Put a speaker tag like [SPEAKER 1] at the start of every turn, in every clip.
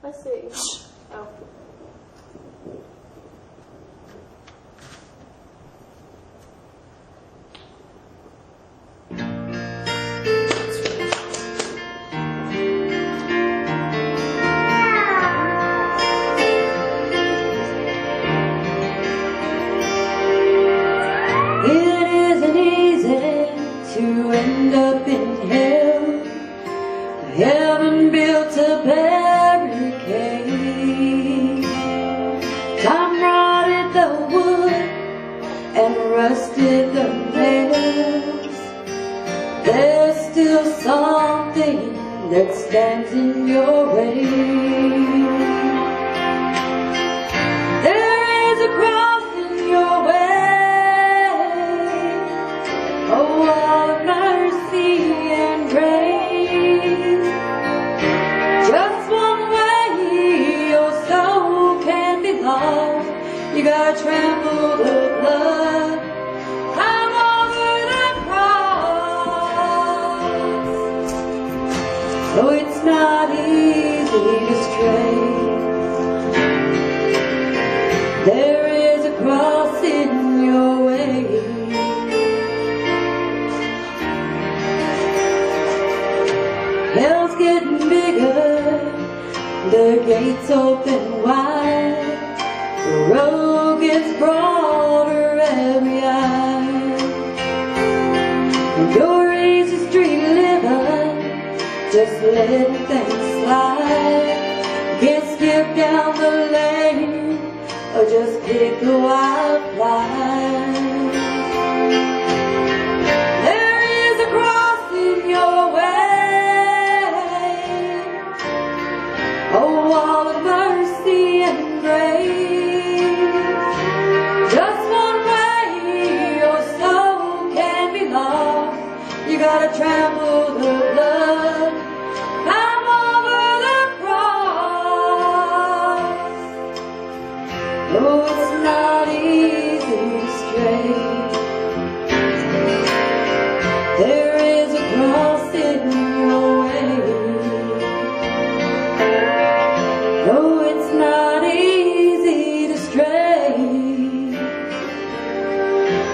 [SPEAKER 1] I see. Oh.
[SPEAKER 2] It isn't easy to end up in hell. Heaven built a barricade. Time rotted the wood and rusted the nails. There's still something that stands in your way. There is a cross in your way, a wall of mercy and grace. Just one way your soul can be lost. You gotta trample the blood, climb over the cross. So it's not easy to stray. There is a cross in your way. Hell's getting bigger, the gates open wide, the road gets broader every eye. You're easy street living, just letting things slide. Can't skip down the lane or just pick the wild fly. There is a cross in your way, a wall of mercy and grace. Just one way your soul can be lost. You gotta trample the blood, climb over the cross. Oh, it's not easy to stray. There is a cross in your way. Oh, it's not easy to stray.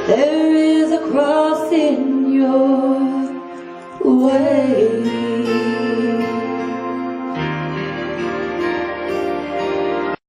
[SPEAKER 2] There is a cross in your way.